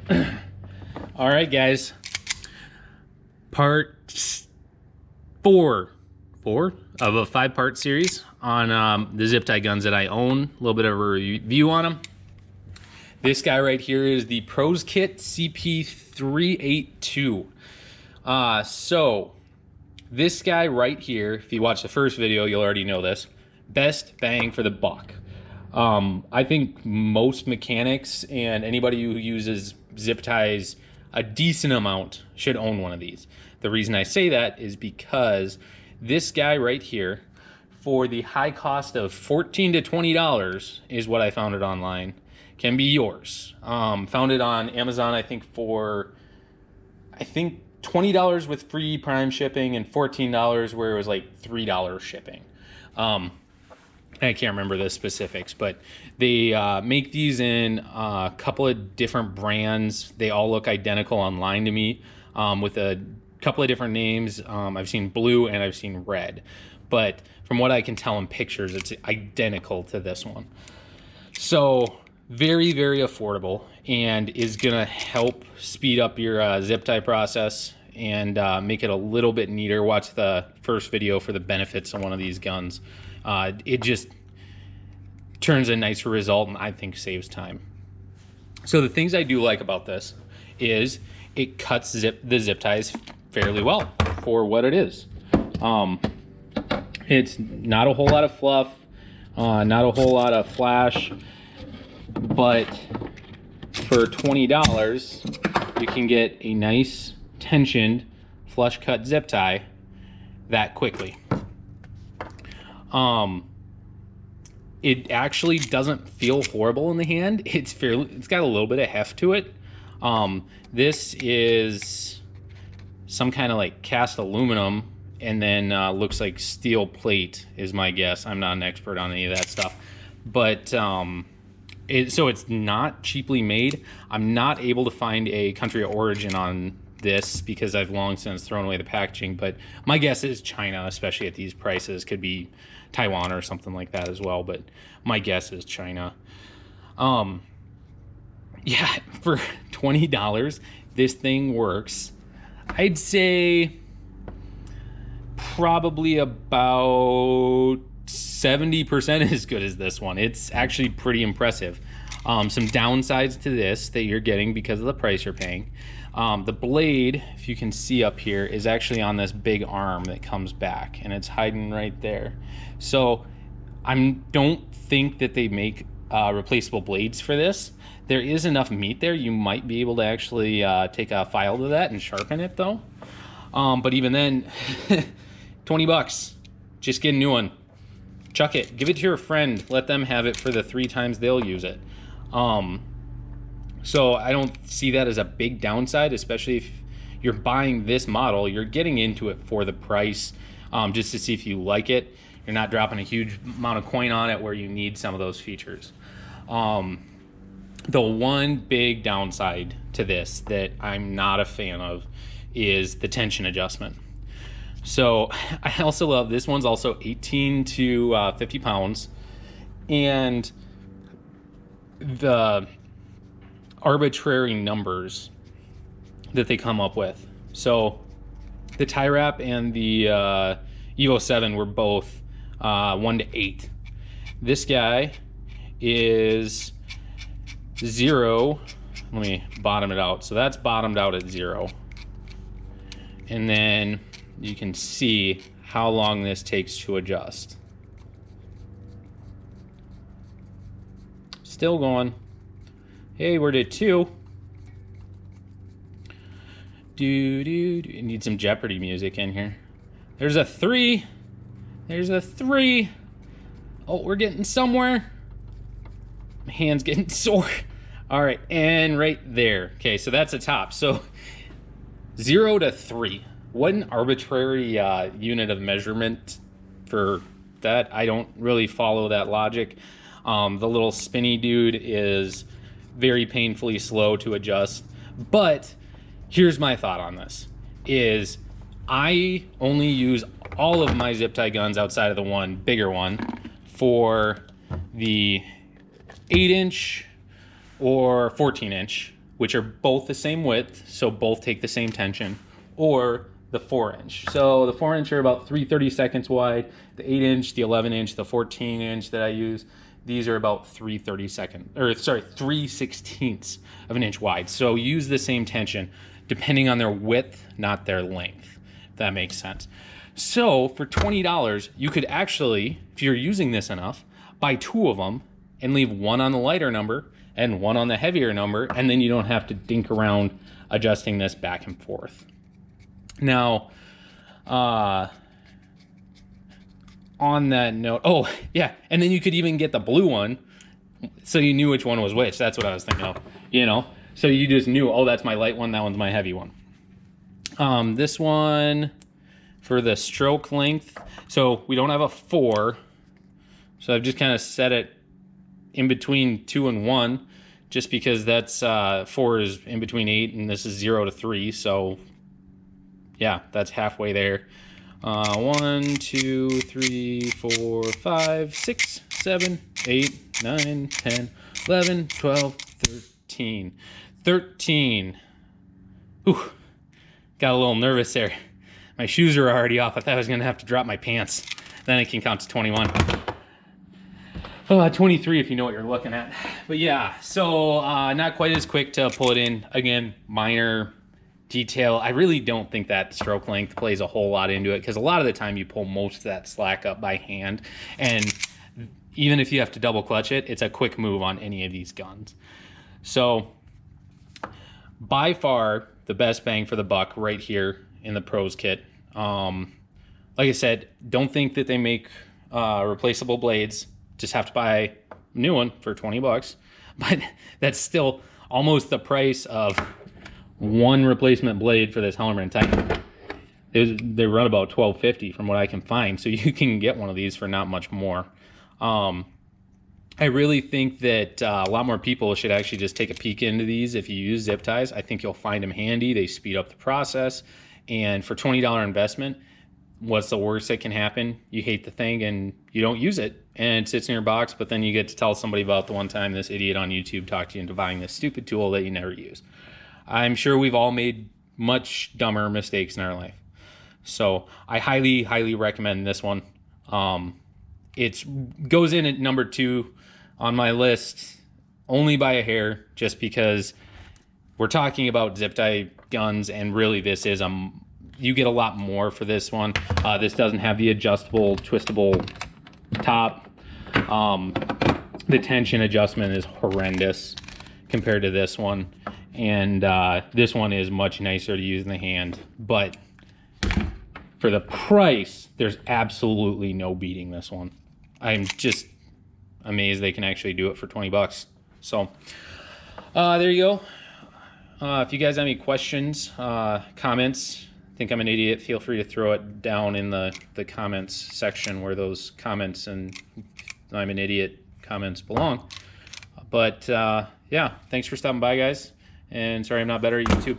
All right, guys. Part four of a 5-part series on the zip tie guns that I own. A little bit of a review on them. This guy right here is the Pros Kit CP382. So this guy right here, if you watch the first video, you'll already know this. Best bang for the buck. I think most mechanics and anybody who uses zip ties a decent amount should own one of these. The reason I say that is because this guy right here, for the high cost of $14 to $20 is what I found it online, can be yours. Found it on Amazon, I think for $20 with free Prime shipping and $14 where it was like $3 shipping. I can't remember the specifics, but they make these in a couple of different brands. They all look identical online to me, with a couple of different names. I've seen blue and I've seen red, but from what I can tell in pictures, it's identical to this one. So very, very affordable and is gonna help speed up your zip tie process and make it a little bit neater. Watch the first video for the benefits of one of these guns. It just turns a nicer result and I think saves time. So the things I do like about this is it cuts the zip ties fairly well for what it is. It's not a whole lot of fluff, not a whole lot of flash, but for $20 you can get a nice tensioned flush cut zip tie that quickly. It actually doesn't feel horrible in the hand. It's got a little bit of heft to it. This is some kind of like cast aluminum and then looks like steel plate is my guess. I'm not an expert on any of that stuff, but so it's not cheaply made. I'm not able to find a country of origin on this because I've long since thrown away the packaging, but my guess is China, especially at these prices. Could be Taiwan or something like that as well, but my guess is China. Yeah, for $20 this thing works, I'd say probably about 70% as good as this one. It's actually pretty impressive. Some downsides to this that you're getting because of the price you're paying. The blade, if you can see up here, is actually on this big arm that comes back and it's hiding right there. So I don't think that they make replaceable blades for this. There is enough meat there. You might be able to actually take a file to that and sharpen it though. But even then, 20 bucks, just get a new one. Chuck it, give it to your friend, let them have it for the 3 times they'll use it. So I don't see that as a big downside, especially if you're buying this model, you're getting into it for the price, just to see if you like it. You're not dropping a huge amount of coin on it where you need some of those features. The one big downside to this that I'm not a fan of is the tension adjustment. So I also love, this one's also 18 to 50 pounds, and the arbitrary numbers that they come up with. So the tie wrap and the Evo 7 were both 1 to 8. This guy is 0. Let me bottom it out. So that's bottomed out at 0. And then you can see how long this takes to adjust. Still going. Hey, we're at 2. Need some Jeopardy music in here. There's a 3. There's a 3. Oh, we're getting somewhere. My hand's getting sore. All right, and right there. Okay, so that's the top. So 0 to 3. What an arbitrary unit of measurement for that. I don't really follow that logic. The little spinny dude is very painfully slow to adjust. But here's my thought on this, is I only use all of my zip tie guns outside of the one bigger one for the 8-inch or 14-inch which are both the same width, so both take the same tension, or the 4-inch. So the 4-inch are about 3/32 wide, the 8-inch, the 11-inch, the 14-inch that I use, these are about 3/16 of an inch wide. So use the same tension depending on their width, not their length, if that makes sense. So for $20, you could actually, if you're using this enough, buy 2 of them and leave one on the lighter number and one on the heavier number, and then you don't have to dink around adjusting this back and forth. Now, on that note, oh yeah, and then you could even get the blue one, so you knew which one was which. That's what I was thinking of, you know? So you just knew, oh, that's my light one, that one's my heavy one. This one, for the stroke length, so we don't have a 4, so I've just kind of set it in between 2 and 1, just because that's 4 is in between 8 and this is 0 to 3, so yeah, that's halfway there. 1, 2, 3, 4, 5, 6, 7, 8, 9, 10, 11, 12, 13. 13. Ooh, got a little nervous there. My shoes are already off. I thought I was gonna have to drop my pants. Then I can count to 21. 23 if you know what you're looking at. But yeah, so not quite as quick to pull it in. Again, minor detail. I really don't think that stroke length plays a whole lot into it, because a lot of the time you pull most of that slack up by hand, and even if you have to double clutch it, it's a quick move on any of these guns. So by far the best bang for the buck right here in the pros kit. Like I said, don't think that they make replaceable blades. Just have to buy a new one for 20 bucks, but that's still almost the price of one replacement blade for this Hellerman Titan. They run about $12.50 from what I can find, so you can get one of these for not much more. I really think that a lot more people should actually just take a peek into these. If you use zip ties, I think you'll find them handy. They speed up the process, and for $20 investment, what's the worst that can happen? You hate the thing and you don't use it, and it sits in your box, but then you get to tell somebody about the one time this idiot on YouTube talked you into buying this stupid tool that you never use. I'm sure we've all made much dumber mistakes in our life. So I highly, highly recommend this one. It goes in at number 2 on my list only by a hair, just because we're talking about zip tie guns, and really this is you get a lot more for this one. This doesn't have the adjustable, twistable top. The tension adjustment is horrendous compared to this one, and this one is much nicer to use in the hand, but for the price, there's absolutely no beating this one. I'm just amazed they can actually do it for 20 bucks. So there you go. If you guys have any questions, comments, think I'm an idiot, feel free to throw it down in the comments section where those comments and I'm an idiot comments belong. But yeah, thanks for stopping by, guys, and sorry I'm not better at YouTube.